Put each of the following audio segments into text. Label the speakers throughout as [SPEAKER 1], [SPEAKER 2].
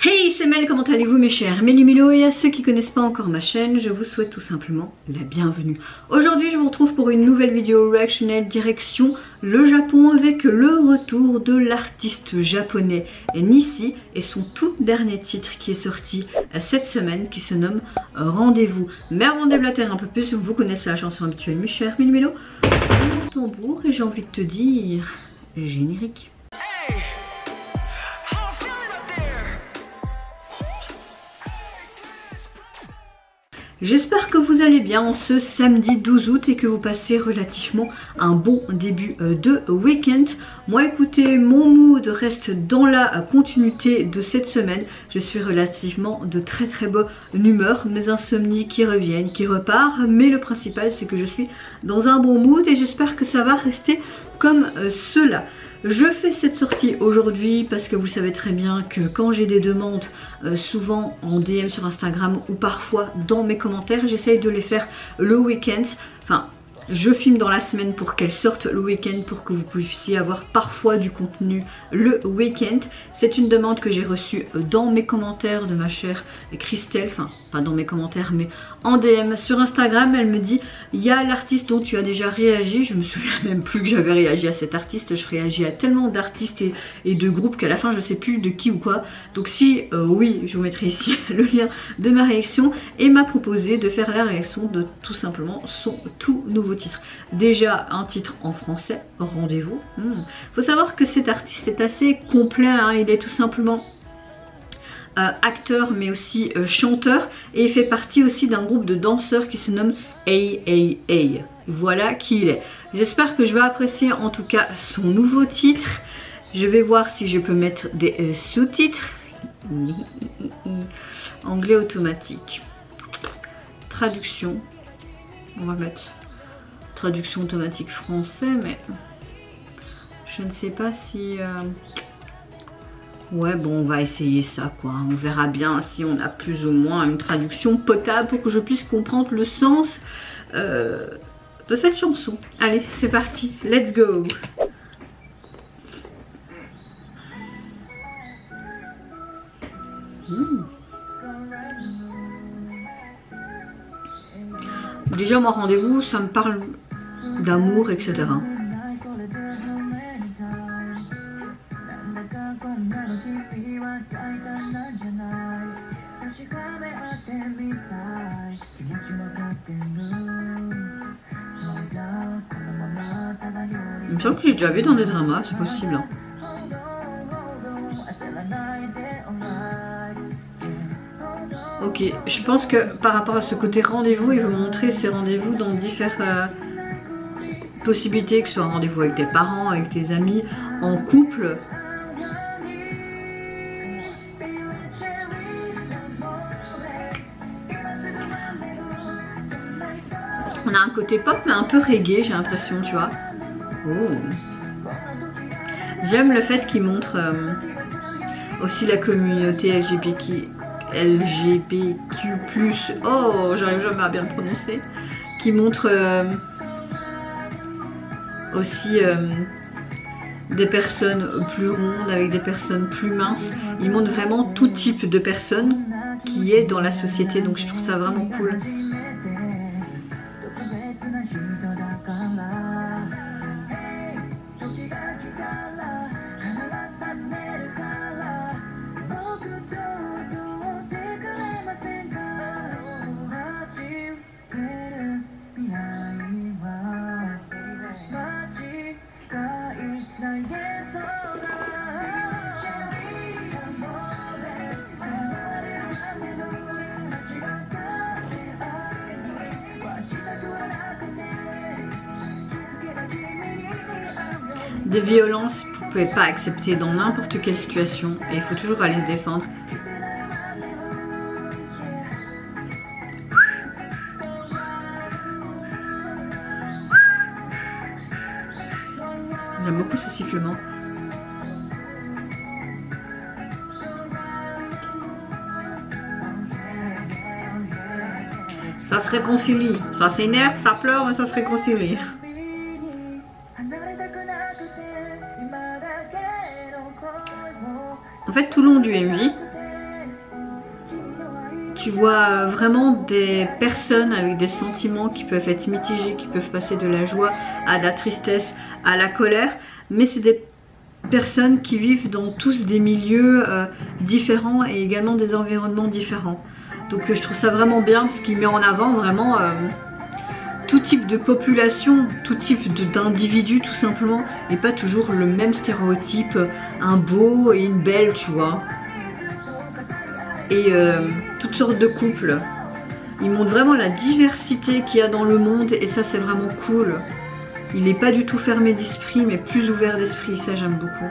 [SPEAKER 1] Hey, c'est Mel, comment allez-vous mes chers Méli-Mélo, et à ceux qui connaissent pas encore ma chaîne, je vous souhaite tout simplement la bienvenue. Aujourd'hui, je vous retrouve pour une nouvelle vidéo reactionnelle direction le Japon avec le retour de l'artiste japonais Nissi et son tout dernier titre qui est sorti cette semaine qui se nomme Rendez-vous. Mais avant de déblater un peu plus, vous connaissez la chanson habituelle mes chers Méli-Mélo, mon tambour et j'ai envie de te dire générique. J'espère que vous allez bien en ce samedi 12 août et que vous passez relativement un bon début de week-end. Moi écoutez, mon mood reste dans la continuité de cette semaine. Je suis relativement de très bonne humeur, mes insomnies qui reviennent, qui repartent. Mais le principal c'est que je suis dans un bon mood et j'espère que ça va rester comme cela. Je fais cette sortie aujourd'hui parce que vous savez très bien que quand j'ai des demandes, souvent en DM sur Instagram ou parfois dans mes commentaires, j'essaye de les faire le week-end. Enfin, je filme dans la semaine pour qu'elles sortent le week-end pour que vous puissiez avoir parfois du contenu le week-end. C'est une demande que j'ai reçue dans mes commentaires de ma chère Christelle, enfin pas dans mes commentaires mais en DM sur Instagram. Elle me dit il y a l'artiste dont tu as déjà réagi. Je me souviens même plus que j'avais réagi à cet artiste. Je réagis à tellement d'artistes et de groupes qu'à la fin je sais plus de qui ou quoi. Donc si oui, je vous mettrai ici le lien de ma réaction et m'a proposé de faire la réaction de tout simplement son tout nouveau titre. Déjà un titre en français, Rendez-vous. Faut savoir que cet artiste est assez complet, hein. Il est tout simplement acteur mais aussi chanteur et il fait partie aussi d'un groupe de danseurs qui se nomme AAA. Voilà qui il est. J'espère que je vais apprécier en tout cas son nouveau titre. Je vais voir si je peux mettre des sous-titres. Anglais automatique. Traduction. On va mettre traduction automatique français mais je ne sais pas si... Ouais bon on va essayer ça quoi, on verra bien si on a plus ou moins une traduction potable pour que je puisse comprendre le sens de cette chanson. Allez c'est parti, let's go. Déjà mon rendez-vous ça me parle d'amour etc. Il me semble que j'ai déjà vu dans des dramas, c'est possible. Hein. Ok, je pense que par rapport à ce côté rendez-vous, il veut montrer ces rendez-vous dans différentes possibilités, que ce soit un rendez-vous avec tes parents, avec tes amis, en couple. On a un côté pop mais un peu reggae j'ai l'impression, tu vois. Oh. J'aime le fait qu'il montre aussi la communauté LGBTQ+. Oh, j'arrive jamais à bien le prononcer. Qui montre aussi des personnes plus rondes avec des personnes plus minces. Il montre vraiment tout type de personnes qui est dans la société, donc je trouve ça vraiment cool. Des violences, vous ne pouvez pas accepter dans n'importe quelle situation et il faut toujours aller se défendre. J'aime beaucoup ce sifflement. Ça se réconcilie, ça s'énerve, ça pleure mais ça se réconcilie. En fait tout le long du MV, tu vois vraiment des personnes avec des sentiments qui peuvent être mitigés, qui peuvent passer de la joie à la tristesse, à la colère, mais c'est des personnes qui vivent dans tous des milieux différents et également des environnements différents. Donc je trouve ça vraiment bien parce qu'il met en avant vraiment tout type de population, tout type d'individu tout simplement, et pas toujours le même stéréotype, un beau et une belle, tu vois. Et toutes sortes de couples. Il montre vraiment la diversité qu'il y a dans le monde et ça c'est vraiment cool. Il n'est pas du tout fermé d'esprit mais plus ouvert d'esprit, ça j'aime beaucoup.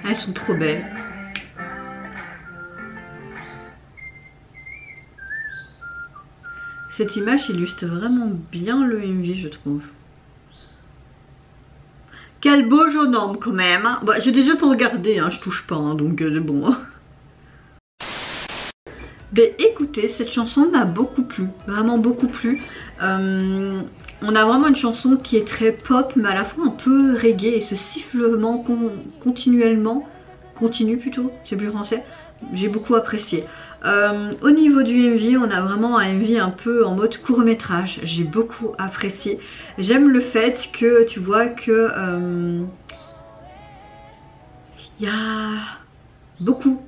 [SPEAKER 1] Elles sont trop belles. Cette image illustre vraiment bien le MV, je trouve. Quel beau jeune homme quand même. Bon, j'ai des yeux pour regarder, hein, je touche pas, hein, donc bon. Ben écoutez, cette chanson m'a beaucoup plu, vraiment beaucoup plu. On a vraiment une chanson qui est très pop mais à la fois un peu reggae et ce sifflement continue plutôt, c'est plus français, j'ai beaucoup apprécié. Au niveau du MV, on a vraiment un MV un peu en mode court métrage, j'ai beaucoup apprécié. J'aime le fait que tu vois que y a beaucoup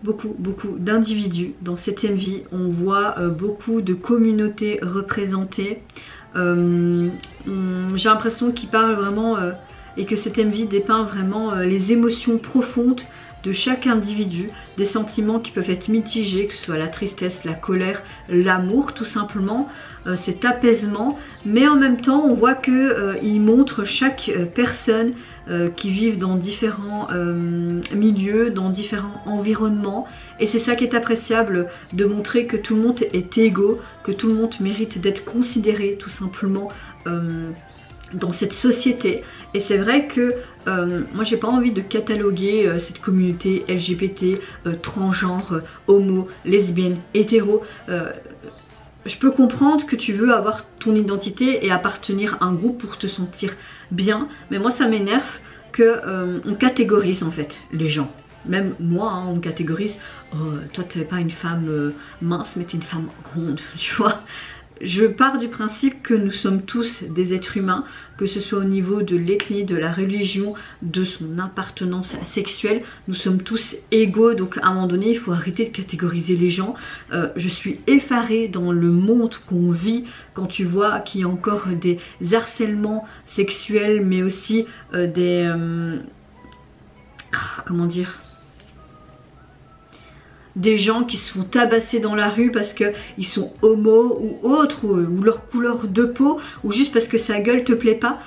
[SPEAKER 1] d'individus dans cet MV, on voit beaucoup de communautés représentées. J'ai l'impression qu'il parle vraiment et que cet MV dépeint vraiment les émotions profondes de chaque individu, des sentiments qui peuvent être mitigés, que ce soit la tristesse, la colère, l'amour tout simplement, cet apaisement, mais en même temps on voit qu'il montre chaque personne qui vivent dans différents milieux, dans différents environnements, et c'est ça qui est appréciable, de montrer que tout le monde est égaux, que tout le monde mérite d'être considéré tout simplement dans cette société. Et c'est vrai que moi j'ai pas envie de cataloguer cette communauté LGBT, transgenre, homo, lesbienne, hétéro. Je peux comprendre que tu veux avoir ton identité et appartenir à un groupe pour te sentir bien, mais moi ça m'énerve qu'on catégorise en fait les gens. Même moi, hein, on me catégorise, oh, toi tu n'es pas une femme mince mais tu es une femme ronde, tu vois. Je pars du principe que nous sommes tous des êtres humains, que ce soit au niveau de l'ethnie, de la religion, de son appartenance sexuelle, nous sommes tous égaux, donc à un moment donné il faut arrêter de catégoriser les gens. Je suis effarée dans le monde qu'on vit quand tu vois qu'il y a encore des harcèlements sexuels mais aussi des... comment dire, des gens qui se font tabasser dans la rue parce qu'ils sont homo ou autres, ou leur couleur de peau, ou juste parce que sa gueule te plaît pas.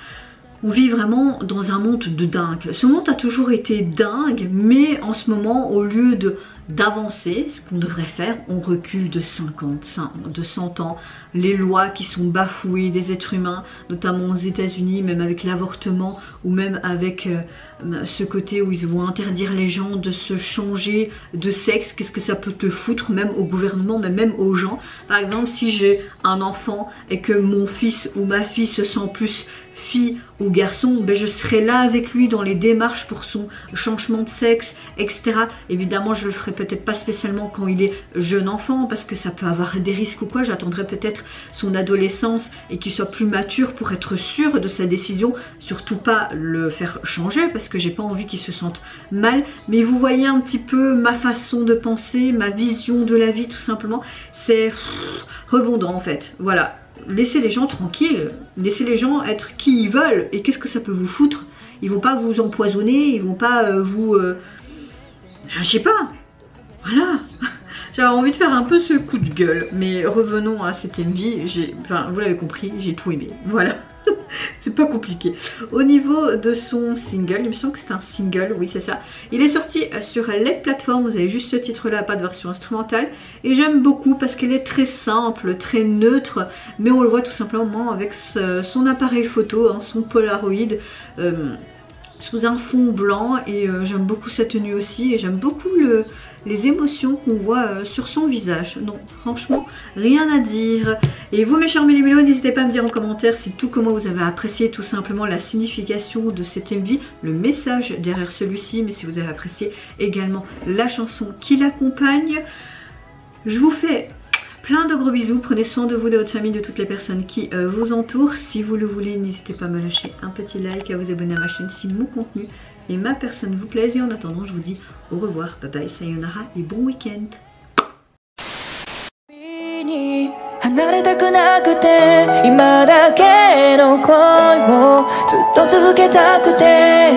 [SPEAKER 1] On vit vraiment dans un monde de dingue. Ce monde a toujours été dingue, mais en ce moment, au lieu d'avancer, ce qu'on devrait faire, on recule de 50, de 100 ans. Les lois qui sont bafouées des êtres humains, notamment aux États-Unis, même avec l'avortement, ou même avec ce côté où ils vont interdire les gens de se changer de sexe. Qu'est-ce que ça peut te foutre, même au gouvernement, mais même aux gens. Par exemple, si j'ai un enfant et que mon fils ou ma fille se sent plus fille ou garçon, ben je serai là avec lui dans les démarches pour son changement de sexe, etc. Évidemment, je le ferai peut-être pas spécialement quand il est jeune enfant parce que ça peut avoir des risques ou quoi. J'attendrai peut-être son adolescence et qu'il soit plus mature pour être sûr de sa décision. Surtout pas le faire changer parce que j'ai pas envie qu'il se sente mal. Mais vous voyez un petit peu ma façon de penser, ma vision de la vie tout simplement. C'est rebondant en fait. Voilà. Laissez les gens tranquilles, laissez les gens être qui ils veulent. Et qu'est-ce que ça peut vous foutre? Ils vont pas vous empoisonner, ils vont pas je sais pas. Voilà. J'avais envie de faire un peu ce coup de gueule. Mais revenons à cette MV. Enfin, vous l'avez compris, j'ai tout aimé. Voilà. C'est pas compliqué. Au niveau de son single, il me semble que c'est un single, oui c'est ça. Il est sorti sur les plateformes, vous avez juste ce titre là, pas de version instrumentale. Et j'aime beaucoup parce qu'elle est très simple, très neutre. Mais on le voit tout simplement avec son appareil photo, hein, son Polaroid. Sous un fond blanc et j'aime beaucoup sa tenue aussi et j'aime beaucoup les émotions qu'on voit sur son visage. Non, franchement, rien à dire. Et vous mes chers méli-mélos, n'hésitez pas à me dire en commentaire si tout comment vous avez apprécié tout simplement la signification de cet MV, le message derrière celui-ci, mais si vous avez apprécié également la chanson qui l'accompagne. Je vous fais plein de gros bisous, prenez soin de vous, de votre famille, de toutes les personnes qui vous entourent. Si vous le voulez, n'hésitez pas à me lâcher un petit like, à vous abonner à ma chaîne si mon contenu et ma personne vous plaisent. Et en attendant, je vous dis au revoir, bye bye, sayonara et bon week-end. 離れたくなくて今だけの恋をずっと続けたくて